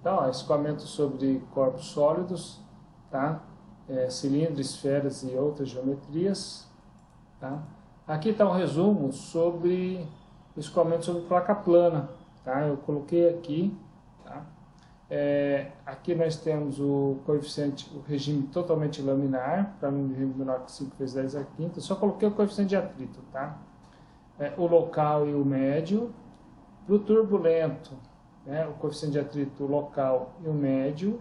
Então, ó, escoamento sobre corpos sólidos, tá? Cilindros, esferas e outras geometrias, tá? Aqui está um resumo sobre o escoamento sobre placa plana, tá? Eu coloquei aqui, tá? Aqui nós temos o coeficiente, o regime totalmente laminar, para um regime menor que 5 vezes 10 a quinta. Só coloquei o coeficiente de atrito, tá? O local e o médio. Para o turbulento, né, o coeficiente de atrito local e o médio,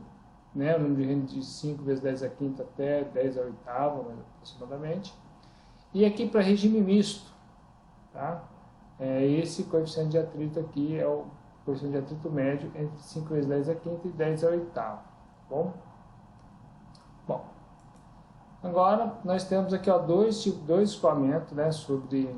né, o número de regime de 5 vezes 10 a quinta até 10 a oitava, aproximadamente. E aqui para regime misto, tá? Esse coeficiente de atrito aqui é o coeficiente de atrito médio entre 5 vezes 10 a quinta e 10 a oitava. Bom, agora nós temos aqui ó, dois escoamentos, né, sobre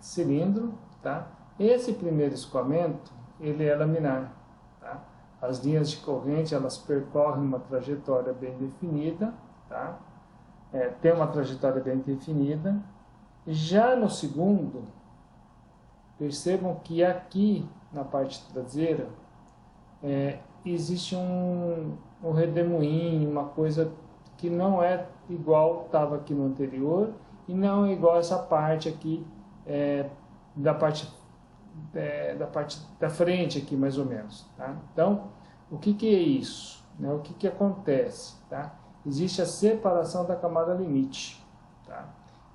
cilindro, tá? Esse primeiro escoamento, ele é laminar, tá? As linhas de corrente, elas percorrem uma trajetória bem definida, tá? Tem uma trajetória bem definida. Já no segundo, percebam que aqui na parte traseira existe um redemoinho, uma coisa que não é igual estava aqui no anterior e não é igual essa parte aqui da parte da frente aqui mais ou menos, tá? Então, o que é isso, né? O que acontece, tá? Existe a separação da camada limite, tá?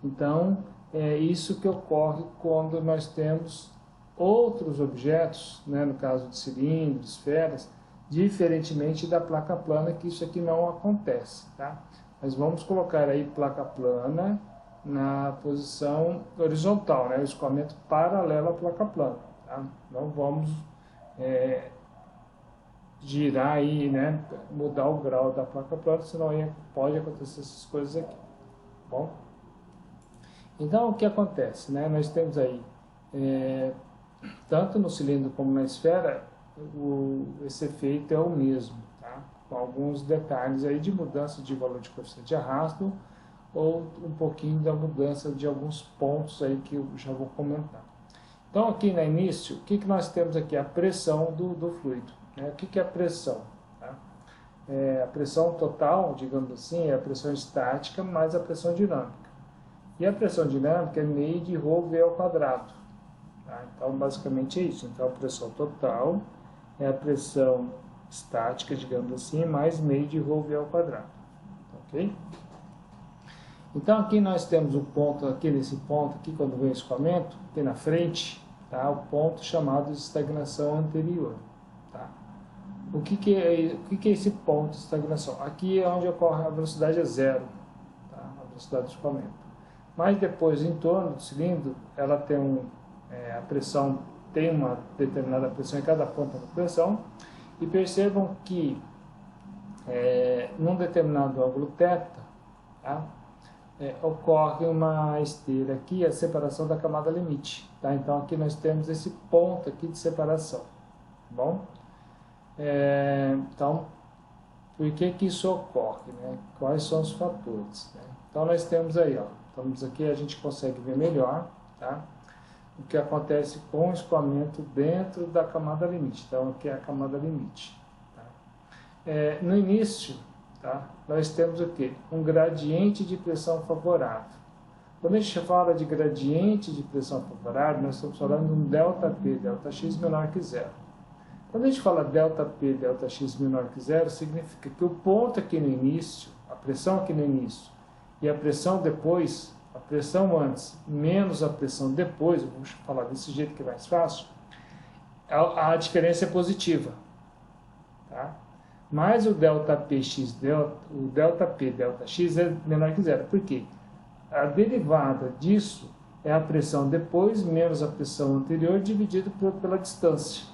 Então, é isso que ocorre quando nós temos outros objetos, né, no caso de cilindros, esferas, diferentemente da placa plana, que isso aqui não acontece, tá? Mas vamos colocar aí placa plana na posição horizontal, né, o escoamento paralelo à placa plana, tá? Não vamos girar aí, né, mudar o grau da placa plana, senão aí pode acontecer essas coisas aqui, bom? Então, o que acontece, né? Nós temos aí, tanto no cilindro como na esfera, esse efeito é o mesmo, tá? Com alguns detalhes aí de mudança de valor de coeficiente de arrasto ou um pouquinho da mudança de alguns pontos aí que eu já vou comentar. Então, aqui no início, o que nós temos aqui? A pressão do fluido, né? O que é a pressão? Tá? A pressão total, digamos assim, é a pressão estática mais a pressão dinâmica. E a pressão dinâmica é meio de ρV ao quadrado. Tá? Então, basicamente é isso. Então, a pressão total é a pressão estática, digamos assim, mais meio de ρV ao quadrado. Ok? Então, aqui nós temos um ponto, aqui nesse ponto, aqui quando vem o escoamento, aqui na frente, tá? O ponto chamado de estagnação anterior. Tá? O que é esse ponto de estagnação? Aqui é onde ocorre a velocidade zero, tá? A velocidade do escoamento. Mas depois, em torno do cilindro, ela tem a pressão, tem uma determinada pressão em cada ponta da pressão, e percebam que num determinado ângulo θ, tá? Ocorre uma esteira aqui, a separação da camada limite, tá? Então aqui nós temos esse ponto aqui de separação, tá bom? Então, por que isso ocorre, né? Quais são os fatores, né? Então nós temos aí, ó, estamos aqui, a gente consegue ver melhor, tá? O que acontece com o escoamento dentro da camada limite. Então aqui é a camada limite, tá? No início, tá? Nós temos o quê? Um gradiente de pressão favorável. Quando a gente fala de gradiente de pressão favorável, nós estamos falando de um ΔP, ΔX menor que zero. Quando a gente fala ΔP, ΔX menor que zero, significa que o ponto aqui no início, a pressão aqui no início, e a pressão depois, a pressão antes menos a pressão depois, eu vou falar desse jeito que é mais fácil, a diferença é positiva, tá? Mas o ΔPx, o ΔP, ΔX é menor que zero. Por quê? A derivada disso é a pressão depois menos a pressão anterior dividido pela distância.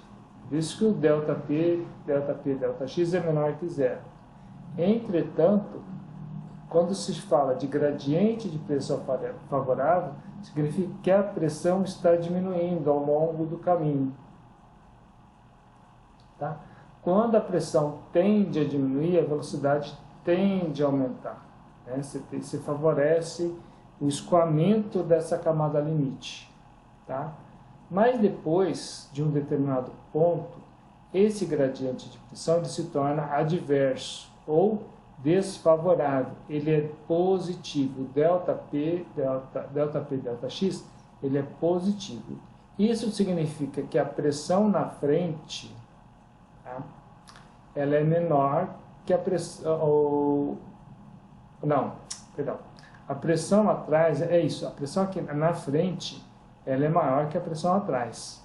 Por isso que o ΔP, ΔX é menor que zero. Entretanto, quando se fala de gradiente de pressão favorável, significa que a pressão está diminuindo ao longo do caminho. Tá? Quando a pressão tende a diminuir, a velocidade tende a aumentar, né? Você favorece o escoamento dessa camada limite. Tá? Mas depois de um determinado ponto, esse gradiente de pressão ele se torna adverso ou desfavorável. Ele é positivo. ΔP, ΔX, ele é positivo. Isso significa que a pressão na frente, tá, ela é menor que a pressão... Não, perdão. A pressão atrás, é isso, a pressão aqui na frente, ela é maior que a pressão atrás.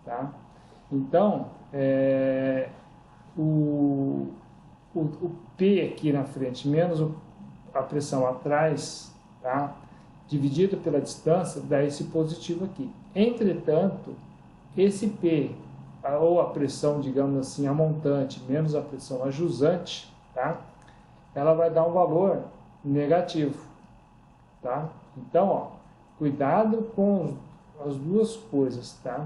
Tá? Então, o P aqui na frente menos a pressão atrás, tá? Dividido pela distância, dá esse positivo aqui. Entretanto, esse P, ou a pressão, digamos assim, a montante, menos a pressão a jusante, tá? Ela vai dar um valor negativo. Tá? Então, ó, cuidado com as duas coisas. Tá?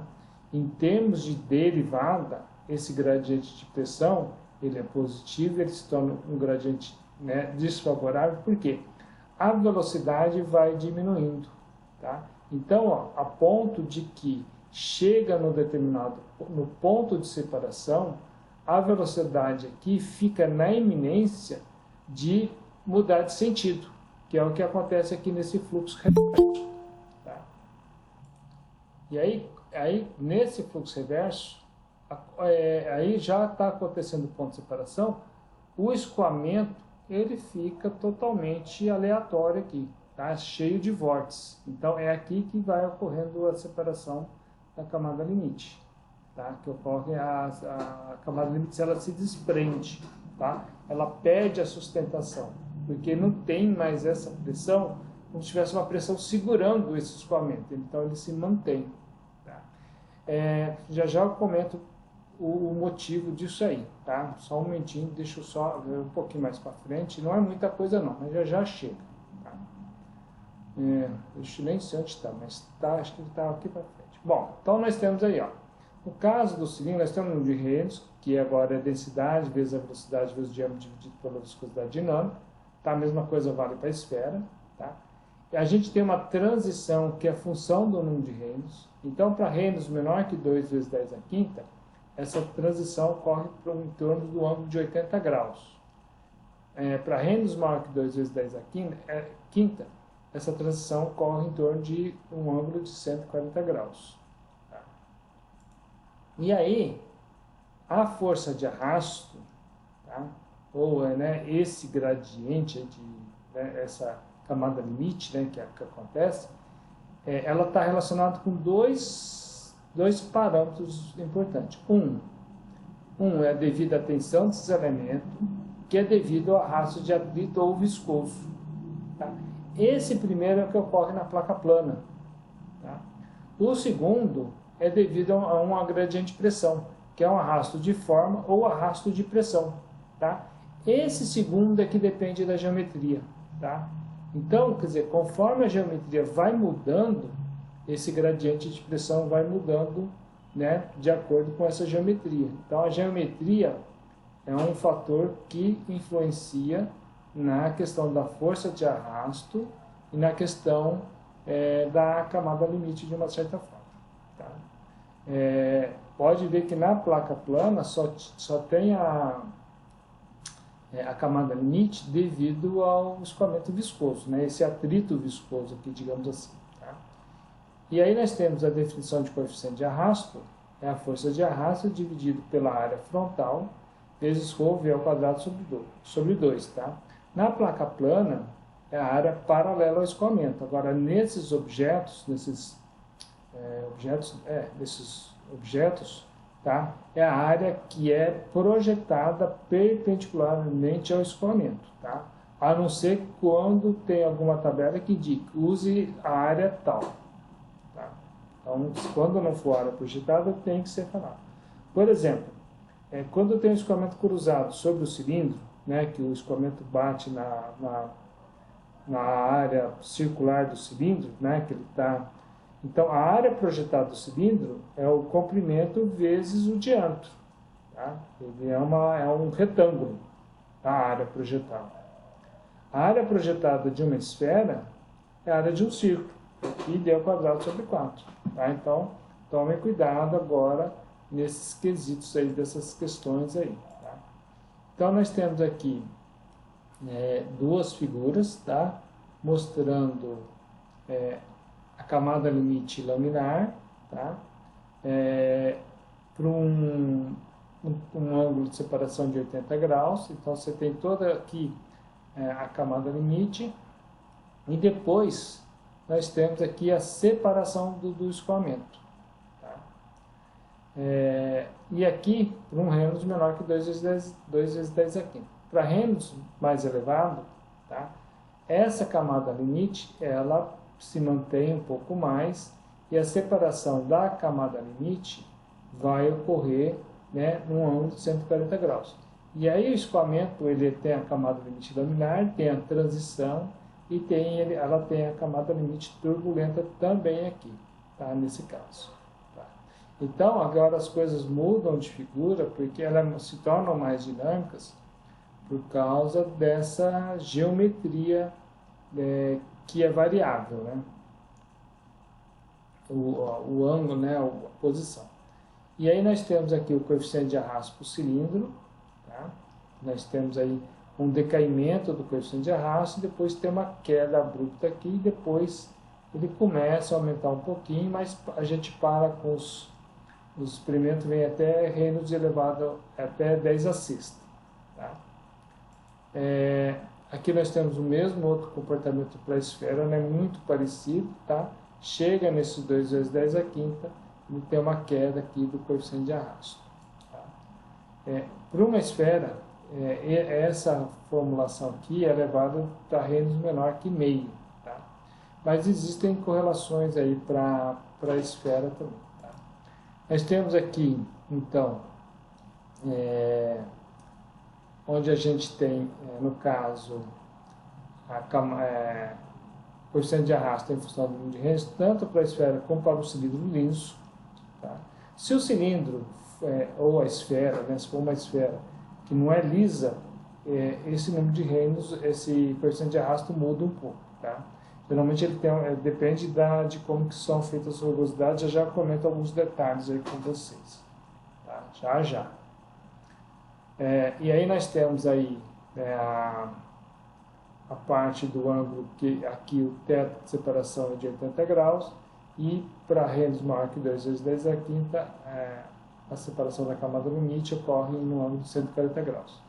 Em termos de derivada, esse gradiente de pressão, ele é positivo, ele se torna um gradiente, né, desfavorável, porque a velocidade vai diminuindo. Tá? Então, ó, a ponto de que chega no ponto de separação, a velocidade aqui fica na iminência de mudar de sentido, que é o que acontece aqui nesse fluxo reverso. Tá? E aí, nesse fluxo reverso, aí já está acontecendo o ponto de separação, o escoamento ele fica totalmente aleatório aqui, tá? Cheio de vórtices. Então, é aqui que vai ocorrendo a separação da camada limite. Tá? Que ocorre a camada limite, ela se desprende, tá? Ela perde a sustentação, porque não tem mais essa pressão, como se tivesse uma pressão segurando esse escoamento, então ele se mantém. Tá? Já eu comento o motivo disso aí, tá? Só um momentinho, deixa eu só ver um pouquinho mais para frente, não é muita coisa não, mas já chega. Tá? Deixa eu nem sei onde está, mas tá, acho que ele está aqui para frente. Bom, então nós temos aí, ó, no caso do cilindro, nós temos o número de Reynolds, que agora é a densidade vezes a velocidade vezes o diâmetro dividido pela viscosidade dinâmica. Tá? A mesma coisa vale para a esfera. Tá? E a gente tem uma transição que é função do número de Reynolds. Então, para Reynolds menor que 2 vezes 10 à quinta, essa transição ocorre em torno do ângulo de 80 graus. Para Reynolds maior que 2 vezes 10 à quinta, essa transição ocorre em torno de um ângulo de 140 graus. Tá? E aí, a força de arrasto, tá? Ou né, esse gradiente, essa camada limite, né, que acontece, ela está relacionada com dois parâmetros importantes. Um é devido à tensão desses elementos, que é devido ao arrasto de atrito ou viscoso. Tá? Esse primeiro é o que ocorre na placa plana. Tá? O segundo é devido a um gradiente de pressão, que é um arrasto de forma ou arrasto de pressão. Tá? Esse segundo é que depende da geometria. Tá? Então, quer dizer, conforme a geometria vai mudando, esse gradiente de pressão vai mudando, né, de acordo com essa geometria. Então, a geometria é um fator que influencia na questão da força de arrasto e na questão da camada limite de uma certa forma. Tá? Pode ver que na placa plana só tem a camada limite devido ao escoamento viscoso, né? Esse atrito viscoso aqui, digamos assim. Tá? E aí nós temos a definição de coeficiente de arrasto, é a força de arrasto dividido pela área frontal vezes ρ V ao quadrado sobre 2. Tá? Na placa plana, é a área paralela ao escoamento. Agora, nesses objetos, tá? É a área que é projetada perpendicularmente ao escoamento. Tá? A não ser quando tem alguma tabela que indique, use a área tal. Tá? Então, quando não for área projetada, tem que ser falado. Por exemplo, quando tem um escoamento cruzado sobre o cilindro, né, que o escoamento bate na área circular do cilindro, né, que ele está... Então, a área projetada do cilindro é o comprimento vezes o diâmetro. Tá? Ele é um retângulo, a área projetada. A área projetada de uma esfera é a área de um círculo, π d ao quadrado sobre 4. Tá? Então, tomem cuidado agora nesses quesitos aí, dessas questões aí, tá? Então, nós temos aqui duas figuras, tá? Mostrando a camada limite laminar, tá? Para um ângulo de separação de 80 graus. Então, você tem toda aqui a camada limite, e depois nós temos aqui a separação do escoamento. Tá? E aqui, para um Reynolds menor que 2 vezes 10 a quinta. Para Reynolds mais elevado, tá? Essa camada limite, ela se mantém um pouco mais, e a separação da camada limite vai ocorrer, né, num ângulo de 140 graus. E aí o escoamento, ele tem a camada limite laminar, tem a transição, e ela tem a camada limite turbulenta também aqui, tá? Nesse caso. Tá? Então, agora as coisas mudam de figura, porque elas se tornam mais dinâmicas por causa dessa geometria que é variável, né? O ângulo, né? A posição. E aí nós temos aqui o coeficiente de arrasto por cilindro, tá? Nós temos aí um decaimento do coeficiente de arrasto, e depois tem uma queda abrupta aqui, e depois ele começa a aumentar um pouquinho, mas a gente para com os experimentos, vem até Reynolds elevado até 10 a sexta. Tá? Aqui nós temos o mesmo outro comportamento para a esfera, né, muito parecido, tá? Chega nesses 2 vezes 10 a quinta, e tem uma queda aqui do coeficiente de arrasto. Tá? Para uma esfera, essa formulação aqui é elevada para Reynolds menor que meio, tá? Mas existem correlações aí para a esfera também. Tá? Nós temos aqui, então, onde a gente tem, no caso, o coeficiente de arrasto em função do número de Reynolds, tanto para a esfera como para o cilindro liso. Tá? Se o cilindro, ou a esfera, né, se for uma esfera que não é lisa, esse número de Reynolds, esse coeficiente de arrasto muda um pouco, tá? Geralmente ele depende de como que são feitas as rugosidades, já comento alguns detalhes aí com vocês, tá? Já. E aí nós temos aí a parte do ângulo, que aqui o teto de separação é de 80 graus, e para Reynolds maior que 2 vezes 10 a quinta, a separação da camada limite ocorre no ângulo de 140 graus.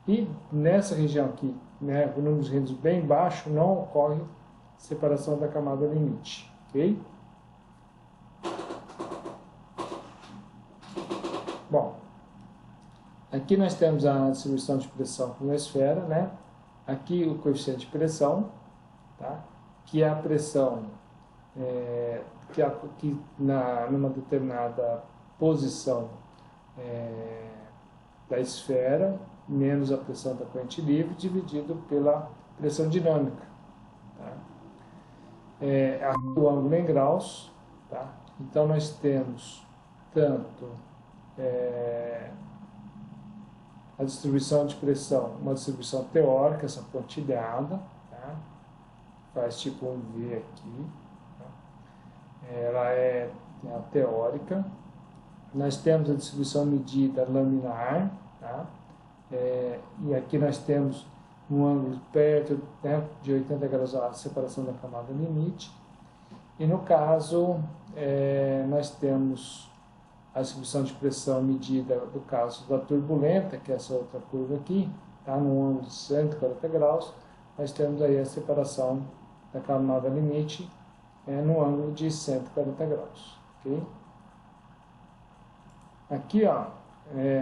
E nessa região aqui, né, o número de Reynolds bem baixo, não ocorre separação da camada limite. Ok? Bom, aqui nós temos a distribuição de pressão com a esfera, né? Aqui o coeficiente de pressão, tá? Que é a pressão que numa determinada posição da esfera, menos a pressão da corrente livre, dividido pela pressão dinâmica. Tá? Aqui o ângulo em graus. Tá? Então, nós temos tanto a distribuição de pressão, uma distribuição teórica, essa pontilhada, tá? Faz tipo um V aqui. Tá? Ela é a teórica. Nós temos a distribuição medida laminar, tá? E aqui nós temos um ângulo perto, né, de 80 graus a separação da camada limite. E no caso, nós temos a distribuição de pressão medida do caso da turbulenta, que é essa outra curva aqui, tá? No ângulo de 140 graus, nós temos aí a separação da camada limite no ângulo de 140 graus. Okay? Aqui, ó,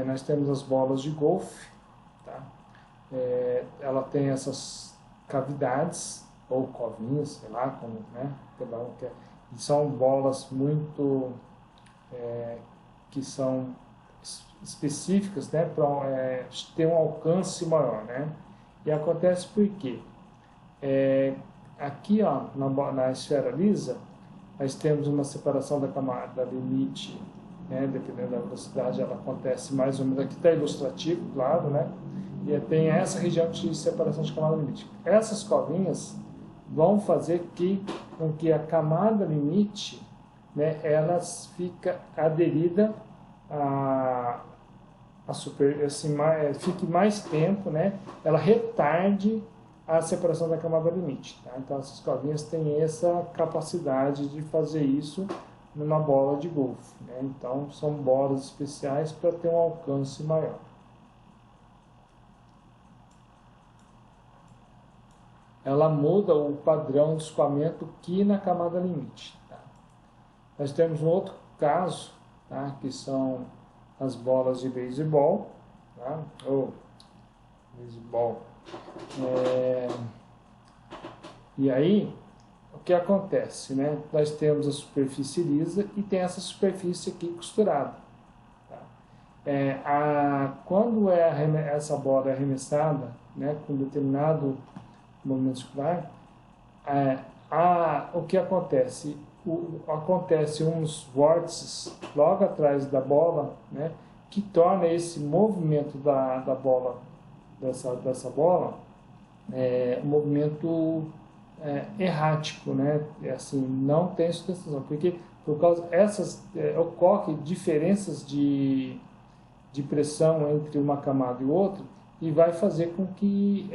nós temos as bolas de golfe, tá? Ela tem essas cavidades, ou covinhas, sei lá, como, né? Cada um quer. E são bolas muito, que são específicas, né? Para ter um alcance maior, né? E acontece por quê? Aqui, ó, na esfera lisa, nós temos uma separação da camada limite, né, dependendo da velocidade, ela acontece mais ou menos, aqui está ilustrativo, claro, né, e tem essa região de separação de camada limite. Essas covinhas vão fazer com que a camada limite, né, ela fica aderida fique mais tempo, né? Ela retarde a separação da camada limite. Tá? Então, essas escovinhas têm essa capacidade de fazer isso numa bola de golfe. Né? Então, são bolas especiais para ter um alcance maior. Ela muda o padrão de escoamento aqui na camada limite. Tá? Nós temos um outro caso, tá? Que são as bolas de beisebol, tá? Beisebol. E aí, o que acontece, né? Nós temos a superfície lisa e tem essa superfície aqui costurada. Tá? Quando essa bola é arremessada, né, com determinado movimento circular, o que acontece? Acontece uns vórtices logo atrás da bola, né, que torna esse movimento da bola, dessa bola, um movimento errático, né? Assim, não tem sustentação, porque por causa ocorre diferenças de pressão entre uma camada e outra e vai fazer com que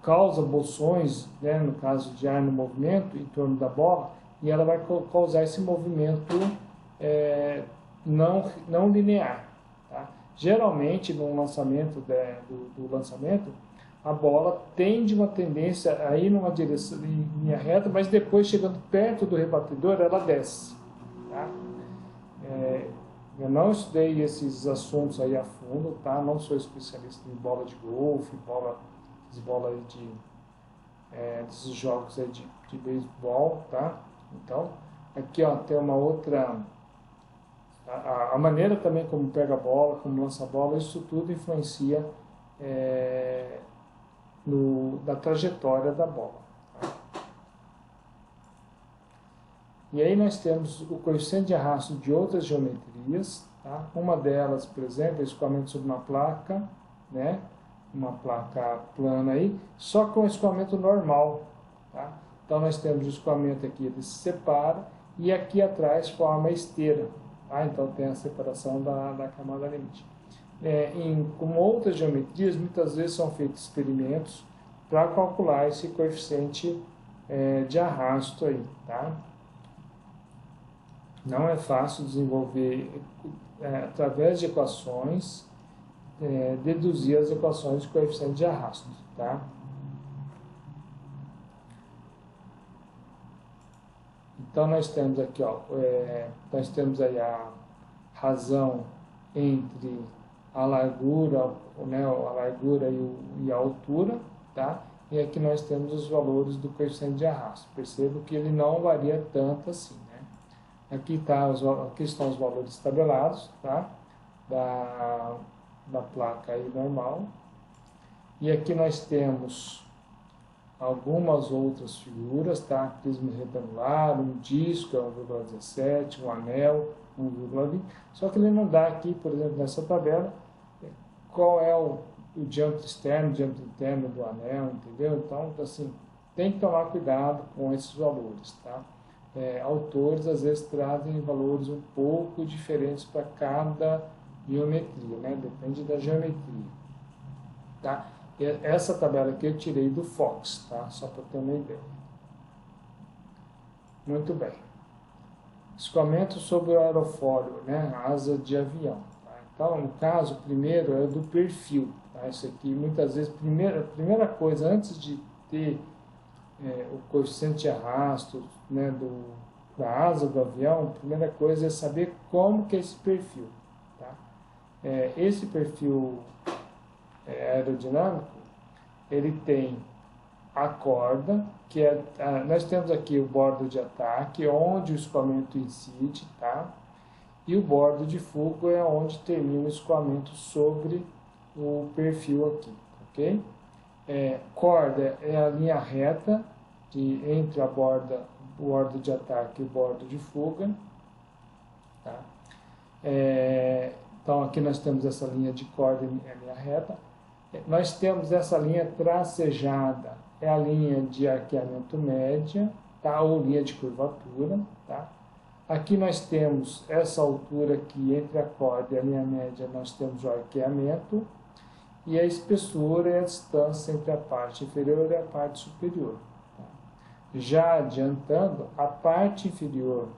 causa bolsões, né, no caso de ar no movimento em torno da bola, e ela vai causar esse movimento não linear. Tá? Geralmente, no lançamento do lançamento, a bola tende uma tendência a ir numa direção em linha reta, mas depois, chegando perto do rebatedor, ela desce. Tá? Eu não estudei esses assuntos aí a fundo, tá? Não sou especialista em bola de golfe, bola aí desses jogos aí de beisebol, tá? Então, aqui ó, tem uma outra... A maneira também como pega a bola, como lança a bola, isso tudo influencia na trajetória da bola. Tá? E aí nós temos o coeficiente de arrasto de outras geometrias. Tá? Uma delas, por exemplo, é o escoamento sobre uma placa, né? Uma placa plana aí, só com o escoamento normal. Tá? Então nós temos o escoamento aqui, ele se separa, e aqui atrás forma a esteira. Tá? Então tem a separação da camada limite. Com outras geometrias, muitas vezes são feitos experimentos para calcular esse coeficiente de arrasto aí. Tá? Não é fácil desenvolver, através de equações, deduzir as equações de coeficiente de arrasto. Tá? Então nós temos aqui, ó, nós temos aí a razão entre a largura, né, a largura e a altura, tá? E aqui nós temos os valores do coeficiente de arrasto. Perceba que ele não varia tanto assim, né? Aqui estão os valores tabelados, tá? Da placa aí normal. E aqui nós temos algumas outras figuras, tá? Prisma retangular, um disco, 1,17, um anel, 1,20. Só que ele não dá aqui, por exemplo, nessa tabela, qual é o diâmetro externo, o diâmetro interno do anel, entendeu? Então, assim, tem que tomar cuidado com esses valores, tá? Autores, às vezes, trazem valores um pouco diferentes para cada geometria, né? Depende da geometria, tá? Essa tabela aqui eu tirei do Fox, tá? Só para ter uma ideia. Muito bem. Escoamento sobre o aerofólio, né? Asa de avião. Tá? Então, no caso, primeiro é do perfil. Tá? Isso aqui, muitas vezes, primeira coisa, antes de ter o coeficiente de arrasto, né, da asa do avião, a primeira coisa é saber como que é esse perfil. Tá? Esse perfil aerodinâmico, ele tem a corda, que nós temos aqui o bordo de ataque, onde o escoamento incide, tá? E o bordo de fuga é onde termina o escoamento sobre o perfil aqui, ok? Corda é a linha reta entre o bordo de ataque e o bordo de fuga, tá? Então aqui nós temos essa linha de corda, a linha reta. Nós temos essa linha tracejada, a linha de arqueamento média, tá? Ou linha de curvatura, tá? Aqui nós temos essa altura aqui entre a corda e a linha média, nós temos o arqueamento, e a espessura é a distância entre a parte inferior e a parte superior. Já adiantando, a parte inferior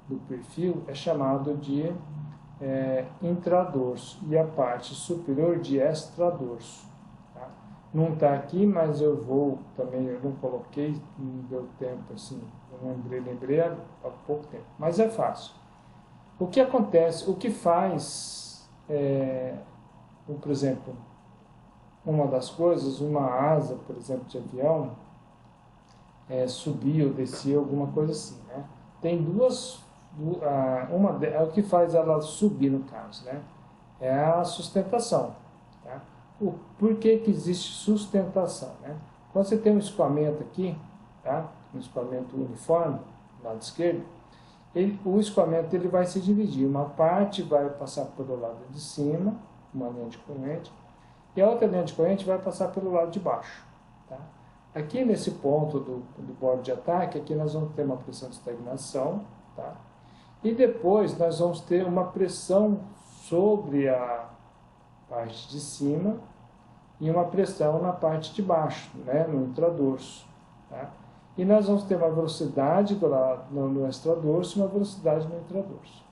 do perfil é chamado de intradorso e a parte superior de extradorso. Tá? Não está aqui, mas eu vou também, eu não coloquei, não deu tempo assim, eu lembrei há pouco tempo, mas é fácil. O que acontece, o que faz, por exemplo, uma das coisas, uma asa, por exemplo, de avião, subir ou descer, alguma coisa assim, né? Tem duas, o que faz ela subir, no caso, né? É a sustentação, tá? Por que que existe sustentação, né? Quando você tem um escoamento aqui, tá? Um escoamento uniforme, do lado esquerdo, o escoamento ele vai se dividir, uma parte vai passar pelo lado de cima, uma linha de corrente, e a outra linha de corrente vai passar pelo lado de baixo. Tá? Aqui nesse ponto do bordo de ataque, aqui nós vamos ter uma pressão de estagnação, tá? E depois nós vamos ter uma pressão sobre a parte de cima e uma pressão na parte de baixo, né? No intradorso. Tá? E nós vamos ter uma velocidade no extradorso e uma velocidade no intradorso.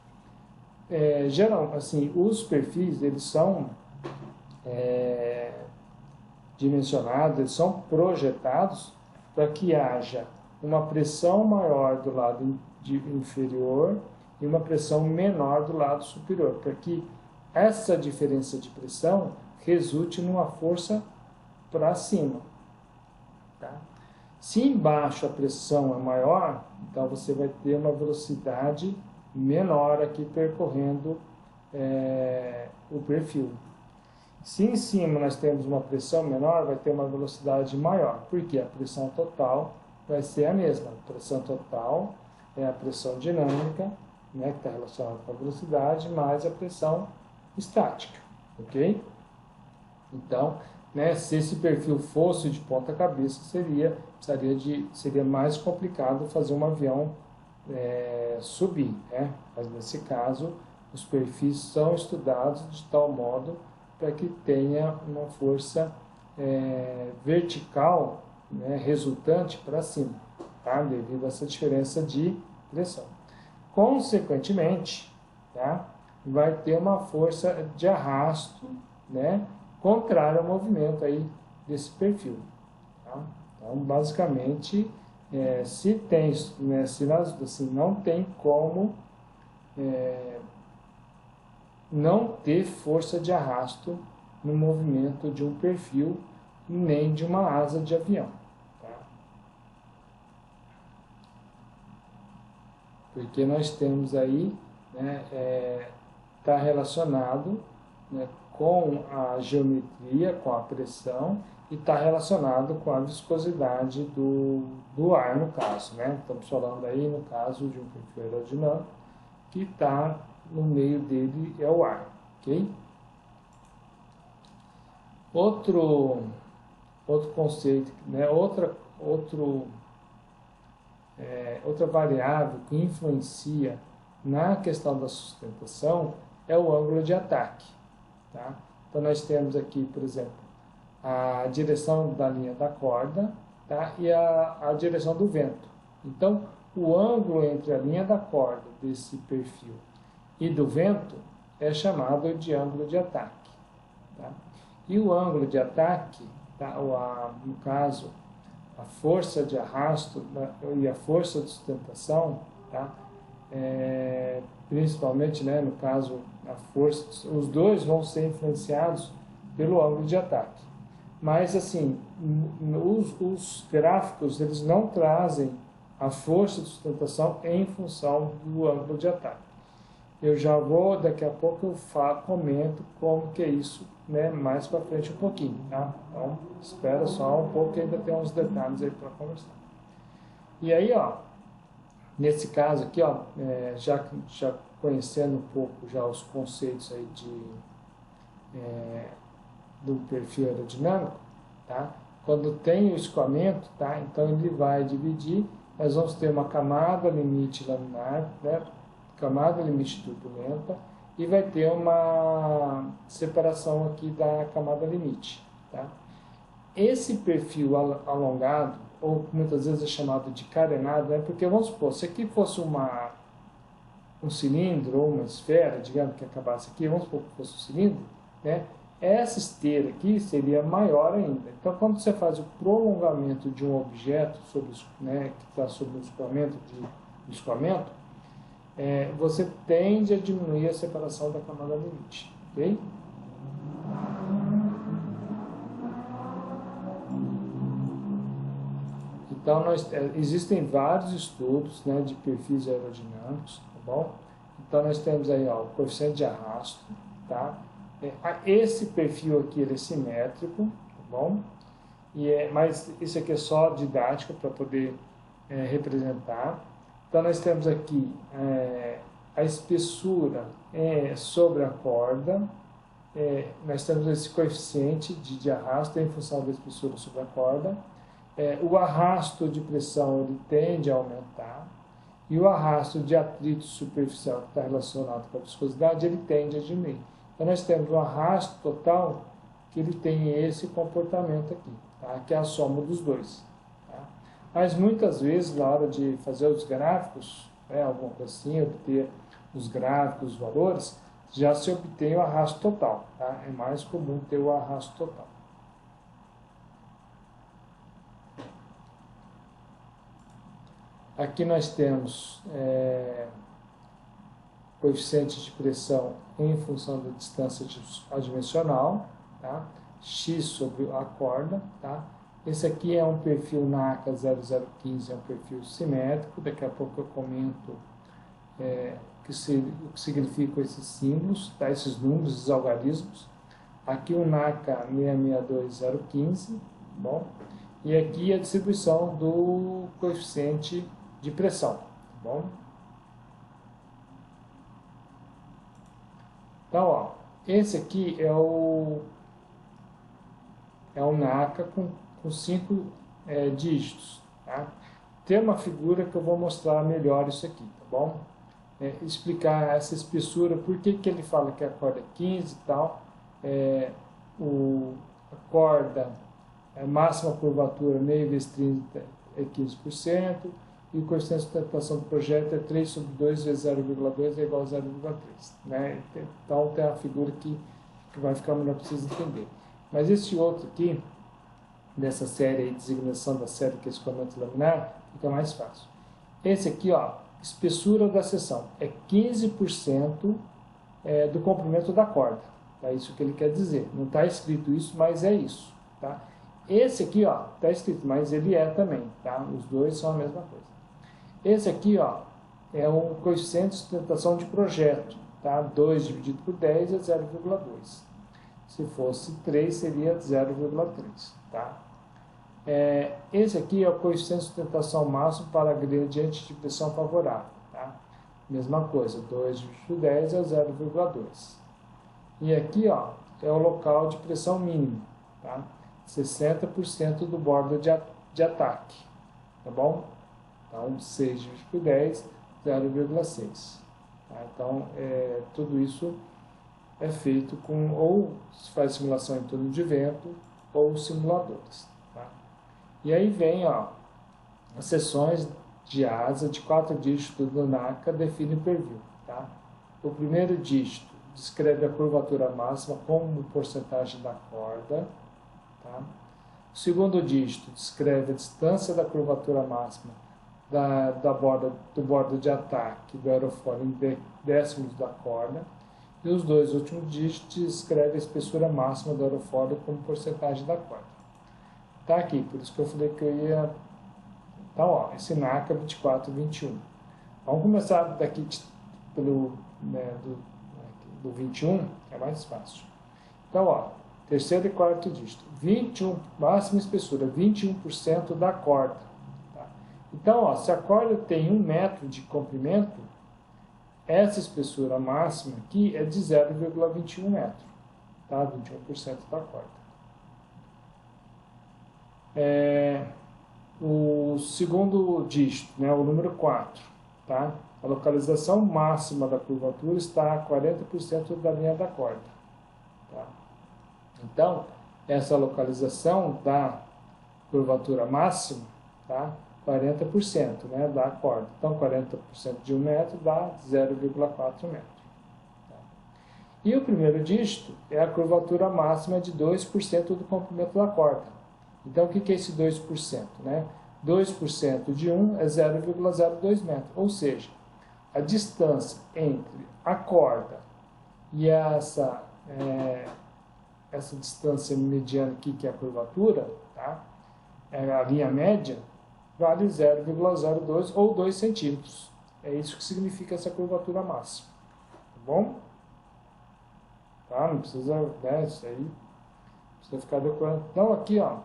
Geral, assim, os perfis, eles são dimensionados, eles são projetados para que haja uma pressão maior do lado inferior e uma pressão menor do lado superior, para que essa diferença de pressão resulte numa força para cima. Tá? Se embaixo a pressão é maior, então você vai ter uma velocidade menor aqui percorrendo o perfil. Se em cima nós temos uma pressão menor, vai ter uma velocidade maior, porque a pressão total vai ser a mesma. A pressão total é a pressão dinâmica, né, que está relacionada com a velocidade, mais a pressão estática, ok? Então, né, se esse perfil fosse de ponta cabeça, seria mais complicado fazer um avião subir, né? Mas nesse caso, os perfis são estudados de tal modo para que tenha uma força vertical, né, resultante para cima, tá? Devido a essa diferença de pressão. Consequentemente, tá? Vai ter uma força de arrasto, né, contrária ao movimento aí desse perfil. Tá? Então, basicamente, se tem, né, assim, não tem como não ter força de arrasto no movimento de um perfil, nem de uma asa de avião. Tá? Porque nós temos aí, né, está relacionado, né, com a geometria, com a pressão, e está relacionado com a viscosidade do ar, no caso. Né? Estamos falando aí, no caso, de um perfil aerodinâmico, que está no meio dele é o ar, ok? Outro conceito, né? outra variável que influencia na questão da sustentação é o ângulo de ataque. Tá? Então, nós temos aqui, por exemplo, a direção da linha da corda, tá? E a direção do vento. Então, o ângulo entre a linha da corda desse perfil e do vento é chamado de ângulo de ataque. Tá? E o ângulo de ataque, tá? No caso, a força de arrasto e a força de sustentação, tá? Principalmente, né, no caso, a força, os dois vão ser influenciados pelo ângulo de ataque. Mas, assim, os gráficos, eles não trazem a força de sustentação em função do ângulo de ataque. Eu já vou, daqui a pouco eu comento como que é isso, né, mais para frente um pouquinho, tá? Então, espera só um pouco que ainda tem uns detalhes aí para conversar. E aí, ó, nesse caso aqui, ó, já conhecendo um pouco já os conceitos aí do perfil aerodinâmico, tá? Quando tem o escoamento, tá? Então ele vai dividir, nós vamos ter uma camada limite laminar, né? camada limite turbulenta, e vai ter uma separação aqui da camada limite. Tá? Esse perfil alongado, ou muitas vezes é chamado de carenado, né? Porque vamos supor, se aqui fosse um cilindro ou uma esfera, digamos que acabasse aqui, vamos supor que fosse um cilindro, né? Essa esteira aqui seria maior ainda. Então, quando você faz o prolongamento de um objeto sobre, né, que está sob o escoamento, você tende a diminuir a separação da camada limite. Ok? Então, existem vários estudos, né, de perfis aerodinâmicos, tá bom? Então, nós temos aí ó, o coeficiente de arrasto, tá? Esse perfil aqui ele é simétrico, tá bom? Mas isso aqui é só didático para poder representar. Então, nós temos aqui a espessura sobre a corda, nós temos esse coeficiente de arrasto em função da espessura sobre a corda. O arrasto de pressão ele tende a aumentar e o arrasto de atrito superficial que está relacionado com a viscosidade ele tende a diminuir. Então nós temos um arrasto total que ele tem esse comportamento aqui, tá? Que é a soma dos dois. Tá? Mas muitas vezes na hora de fazer os gráficos, alguma coisa assim, obter os gráficos, os valores, já se obtém o arrasto total. Tá? É mais comum ter o arrasto total. Aqui nós temos coeficiente de pressão em função da distância adimensional, tá? X sobre a corda. Tá? Esse aqui é um perfil NACA 0015, é um perfil simétrico, daqui a pouco eu comento o que significam esses símbolos, tá? Esses números, esses algarismos. Aqui o NACA 662015, bom? E aqui a distribuição do coeficiente de pressão, tá bom? Então, ó, esse aqui é o NACA com 5 dígitos, tá? Tem uma figura que eu vou mostrar melhor isso aqui, tá bom? Explicar essa espessura, por que ele fala que a corda é 15 e tal, a corda, a máxima curvatura meio vezes 30 é 15%, e o coeficiente de sustentação do projeto é 3 sobre 2 vezes 0,2 é igual a 0,3. Né? Então tem a figura que vai ficar melhor para vocês entenderem. Mas esse outro aqui, dessa série aí, designação da série que é escoamento laminar, fica mais fácil. Esse aqui, ó, espessura da seção, é 15% do comprimento da corda. É isso que ele quer dizer. Não está escrito isso, mas é isso. Tá? Esse aqui, ó, está escrito, mas ele é também. Tá? Os dois são a mesma coisa. Esse aqui, ó, é um coeficiente de sustentação de projeto. Tá? 2 dividido por 10 é 0,2. Se fosse 3, seria 0,3. Tá? Esse aqui é o coeficiente de sustentação máximo para gradiente de pressão favorável. Tá? Mesma coisa, 2 dividido por 10 é 0,2. E aqui, ó, é o local de pressão mínima. Tá? 60% do bordo de ataque. Tá bom? Então, 6 dividido por 10, 0,6. Tá? Então, tudo isso é feito com, ou se faz simulação em túnel de vento, ou simuladores. Tá? E aí vem, ó, as seções de asa de 4 dígitos do NACA definem o perfil. Tá? O primeiro dígito descreve a curvatura máxima como porcentagem da corda. Tá? O segundo dígito descreve a distância da curvatura máxima do bordo de ataque do aerofólio em décimos da corda. E os dois últimos dígitos descrevem a espessura máxima do aerofólio como porcentagem da corda. Tá aqui, por isso que eu falei que eu ia... Então, ó, esse NACA 2421. Vamos começar daqui pelo do 21, que é mais fácil. Então, ó, terceiro e quarto dígito. 21, máxima espessura, 21% da corda. Tá? Então, ó, se a corda tem 1 metro de comprimento, essa espessura máxima aqui é de 0,21 metro. Tá? 21% da corda. O segundo dígito, né, o número 4, tá? A localização máxima da curvatura está a 40% da linha da corda. Tá? Então, essa localização da curvatura máxima, tá? 40%, né, da corda. Então, 40% de 1 metro dá 0,4 metros. Tá? E o primeiro dígito é a curvatura máxima de 2% do comprimento da corda. Então, o que é esse 2%? Né? 2% de 1 é 0,02 metros, ou seja, a distância entre a corda e essa distância mediana aqui, que é a curvatura, tá? A linha média, vale 0,02 ou 2 centímetros. É isso que significa essa curvatura máxima. Tá bom? Tá? Não precisa, né, isso aí, precisa ficar decorando. Então, aqui, ó,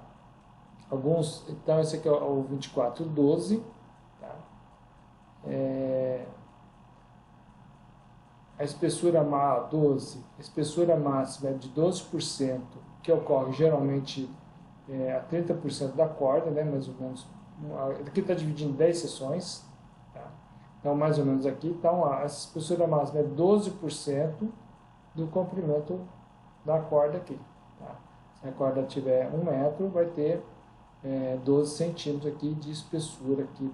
então, esse aqui é o 2412, tá? A espessura 12, a espessura máxima é de 12%, que ocorre geralmente a 30% da corda, né, mais ou menos. Aqui está dividido em 10 seções, tá? Então, mais ou menos aqui. Então, essa espessura máxima é 12% do comprimento da corda aqui. Tá? Se a corda tiver 1 metro, vai ter 12 centímetros aqui de espessura aqui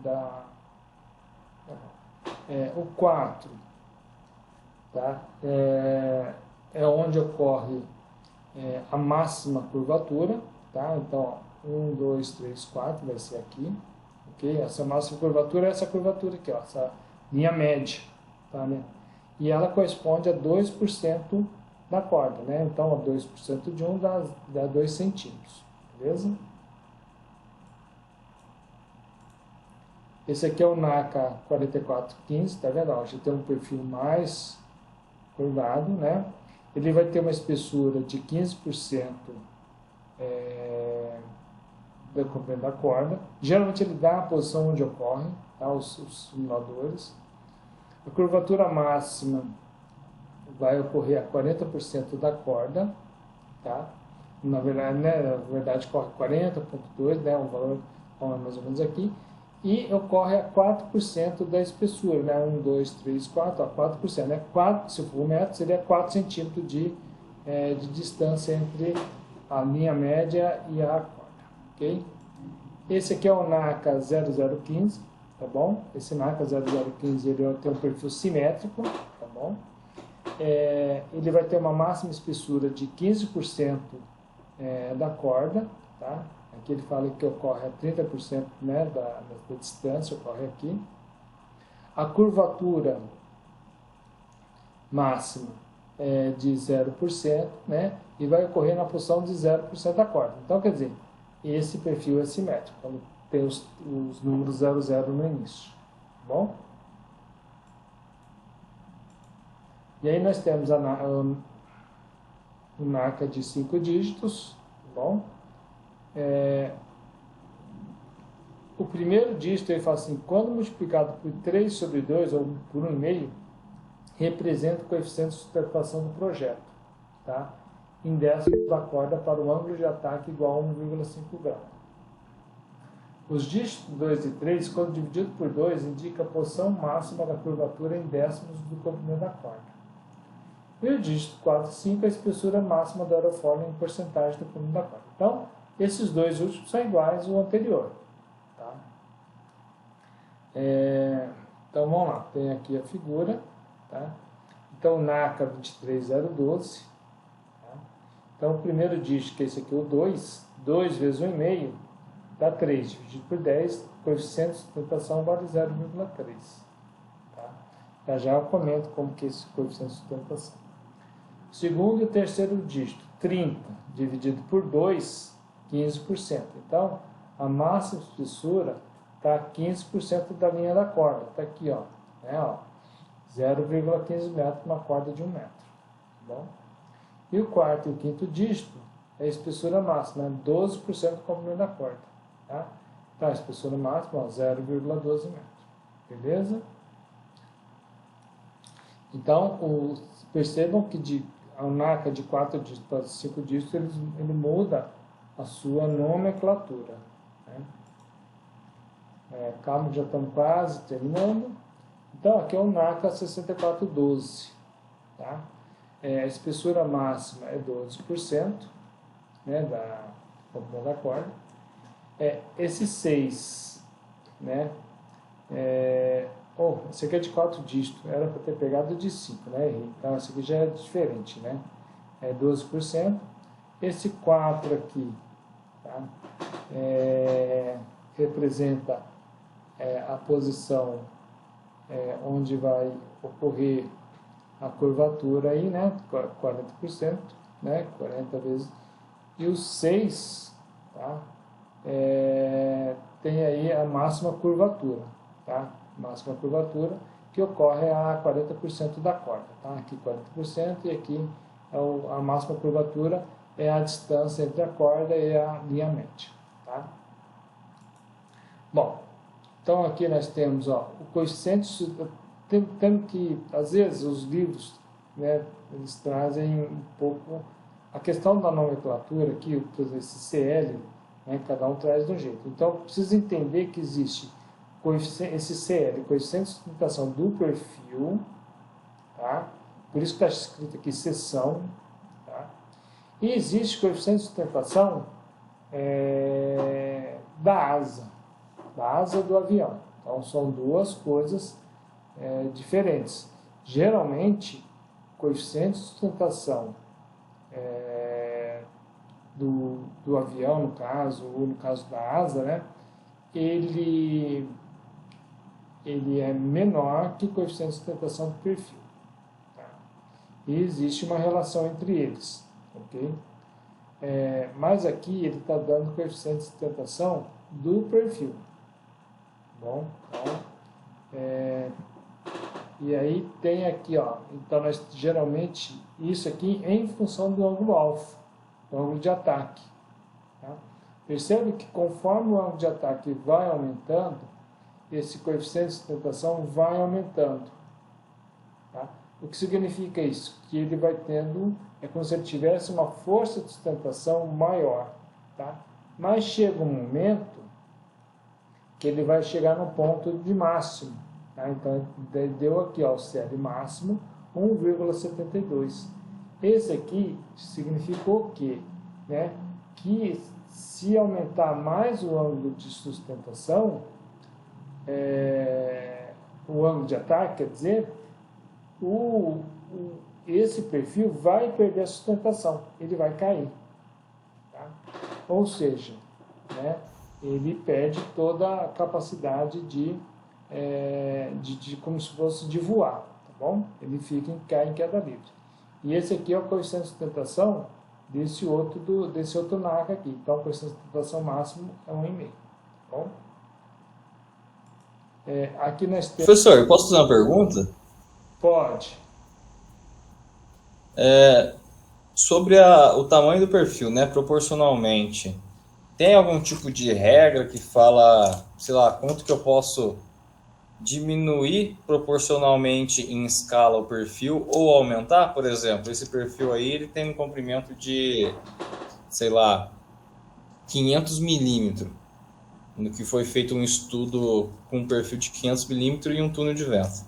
o 4, tá? É onde ocorre a máxima curvatura, tá? Então, 1, 2, 3, 4 vai ser aqui, ok? Essa máxima curvatura é essa curvatura aqui, ó, essa linha média, tá, né? E ela corresponde a 2% da corda, né? Então, 2% de 1 dá 2 centímetros, beleza? Esse aqui é o NACA 4415, tá vendo? A gente tem um perfil mais curvado, né? Ele vai ter uma espessura de 15% do comprimento da corda. Geralmente ele dá a posição onde ocorre, tá? Os simuladores. A curvatura máxima vai ocorrer a 40% da corda, tá? Na verdade corre 40,2, né? O valor é mais ou menos aqui. E ocorre a 4% da espessura, né? 1, 2, 3, 4, 4%, né? 4, se for 1 metro, seria 4 centímetros de distância entre a linha média e a corda, ok? Esse aqui é o NACA 0015, tá bom? Esse NACA 0015, ele tem um perfil simétrico, tá bom? Ele vai ter uma máxima espessura de 15% da corda, tá? Aqui ele fala que ocorre a 30%, né, da distância, ocorre aqui. A curvatura máxima é de 0%, né, e vai ocorrer na posição de 0% da corda. Então, quer dizer, esse perfil é simétrico, quando tem os números 00 no início. Tá bom? E aí nós temos o NACA de 5 dígitos, tá bom? O primeiro dígito ele fala assim, quando multiplicado por 3 sobre 2 ou por 1,5, representa o coeficiente de sustentação do projeto, tá? Em décimos da corda para o ângulo de ataque igual a 1,5 grau. Os dígitos 2 e 3, quando dividido por 2, indica a posição máxima da curvatura em décimos do comprimento da corda. E o dígito 4 e 5 é a espessura máxima da aerofólio em porcentagem do comprimento da corda. Então, esses dois últimos são iguais ao anterior. Tá? Então, vamos lá. Tem aqui a figura. Tá? Então, NACA 23012. Tá? Então, o primeiro dígito, que é esse aqui, o 2. 2 vezes 1,5 dá 3. Dividido por 10, coeficiente de sustentação vale 0,3. Tá? Já eu comento como que é esse coeficiente de sustentação. O segundo e o terceiro dígito, 30 dividido por 2, 15%. Então, a máxima de espessura está 15% da linha da corda. Está aqui, ó, né, ó, 0,15 metros uma corda de 1 metro. Tá bom? E o quarto e o quinto dígito é a espessura máxima, 12% do comprimento da corda. Tá? Então, a espessura máxima, 0,12 metros. Beleza? Então, percebam que a NACA de 4 dígitos para 5 dígitos, ele muda a sua nomenclatura. Né? Calma, já estamos quase terminando. Então, aqui é um NACA 6412, tá? A espessura máxima é 12%, né, da comprimento da corda. Esse 6, né, esse aqui é de 4 dígitos, era para ter pegado de 5, né, errei. Então, esse aqui já é diferente, né, é 12%. Esse 4 aqui, tá, representa a posição onde vai ocorrer a curvatura aí, né, 40%, né, 40 vezes, e o 6, tá, tem aí a máxima curvatura, tá, máxima curvatura, que ocorre a 40% da corda, tá, aqui 40% e aqui a máxima curvatura é a distância entre a corda e a linha média, tá. Bom, então aqui nós temos, ó, o coeficiente, temos que, às vezes, os livros, né, eles trazem um pouco a questão da nomenclatura aqui, esse CL, né, cada um traz de um jeito. Então, precisa entender que existe esse CL, coeficiente de sustentação do perfil, tá? Por isso que está escrito aqui seção, tá? E existe coeficiente de sustentação da asa do avião. Então, são duas coisas diferentes. Geralmente, coeficiente de sustentação do avião, no caso, ou no caso da asa, né, ele é menor que o coeficiente de sustentação do perfil. Tá? E existe uma relação entre eles. Ok? Mas aqui ele está dando coeficiente de sustentação do perfil. Bom, então, e aí tem aqui, ó, então nós geralmente, isso aqui em função do ângulo alfa, do ângulo de ataque. Tá? Percebe que conforme o ângulo de ataque vai aumentando, esse coeficiente de sustentação vai aumentando. Tá? O que significa isso? Que ele vai tendo, é como se ele tivesse uma força de sustentação maior. Tá? Mas chega um momento que ele vai chegar no ponto de máximo. Tá? Então, deu aqui, ó, o CL máximo, 1,72. Esse aqui significou que, né, que se aumentar mais o ângulo de sustentação, o ângulo de ataque, quer dizer, esse perfil vai perder a sustentação, ele vai cair. Tá? Ou seja, né, ele perde toda a capacidade de como se fosse de voar, tá bom? Ele cai em queda livre. E esse aqui é o coeficiente de sustentação desse outro NACA aqui. Então, o coeficiente de sustentação máximo é 1,5. Tá bom? Aqui nós temos... Professor, eu posso fazer uma pergunta? Pode. Sobre o tamanho do perfil, né, proporcionalmente. Tem algum tipo de regra que fala, sei lá, quanto que eu posso diminuir proporcionalmente em escala o perfil ou aumentar? Por exemplo, esse perfil aí ele tem um comprimento de, sei lá, 500 milímetros, no que foi feito um estudo com um perfil de 500 milímetros e um túnel de vento.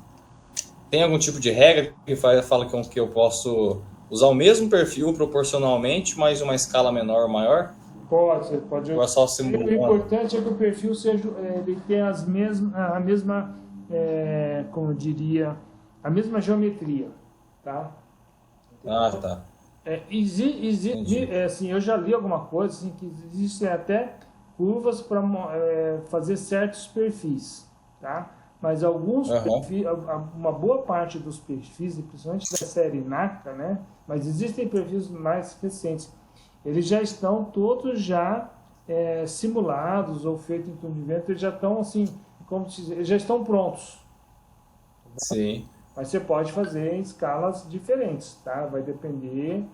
Tem algum tipo de regra que fala que eu posso usar o mesmo perfil proporcionalmente, mas uma escala menor ou maior? Pode. Ou é só O importante é que o perfil seja, ele tenha a mesma, como eu diria, a mesma geometria, tá? Ah, tá. Assim, eu já li alguma coisa assim, que existem até curvas para fazer certos perfis, tá? Mas alguns perfis, uma boa parte dos perfis, principalmente da série NACA, né? Mas existem perfis mais recentes. Eles já estão todos simulados ou feitos em túnel de vento, eles já estão assim, como dizer, eles já estão prontos. Sim. Mas você pode fazer em escalas diferentes, tá? Vai depender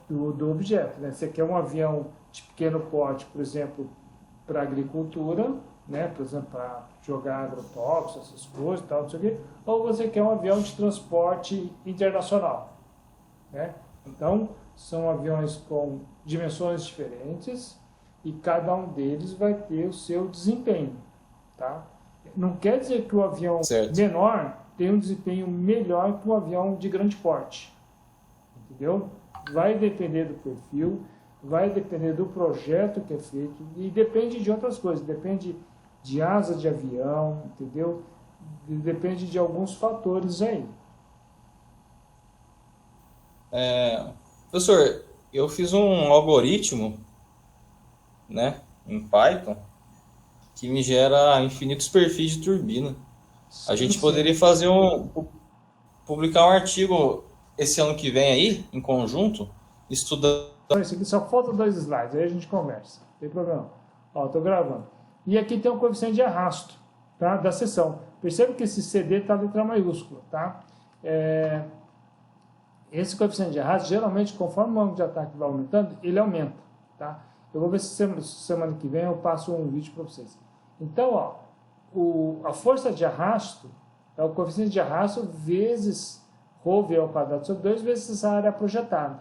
do objeto, né? Você quer um avião de pequeno porte, por exemplo, para agricultura, né? Por exemplo, para jogar agrotóxicos, essas coisas, tal, não sei o quê. Ou você quer um avião de transporte internacional, né? Então, são aviões com dimensões diferentes e cada um deles vai ter o seu desempenho, tá? não quer dizer que o avião Certo. menor tem um desempenho melhor que o avião de grande porte. Entendeu? Vai depender do perfil, vai depender do projeto que é feito e depende de outras coisas. Depende de asa de avião, entendeu? Depende de alguns fatores aí. Professor, eu fiz um algoritmo, né, em Python, que me gera infinitos perfis de turbina. A Sim, gente sim. poderia publicar um artigo esse ano que vem aí, em conjunto, estudando. Então, isso aqui só falta 2 slides, aí a gente conversa. Não tem problema. Ó, tô gravando. E aqui tem o coeficiente de arrasto, tá? Da seção. Perceba que esse CD está letra maiúscula, tá? Esse coeficiente de arrasto, geralmente, conforme o ângulo de ataque vai aumentando, ele aumenta, tá? Eu vou ver se semana que vem eu passo um vídeo para vocês. Então, ó, a força de arrasto é o coeficiente de arrasto vezes ρv ao quadrado sobre 2 vezes essa área projetada.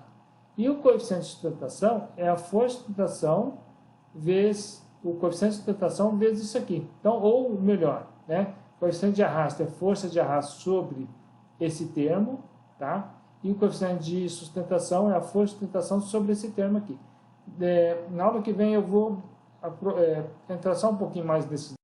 E o coeficiente de sustentação é a força de sustentação vezes o coeficiente de sustentação vezes isso aqui. Então, ou melhor, né? O coeficiente de arrasto é força de arrasto sobre esse termo, tá? E o coeficiente de sustentação é a força de sustentação sobre esse termo aqui. Na aula que vem eu vou entrar só um pouquinho mais nesses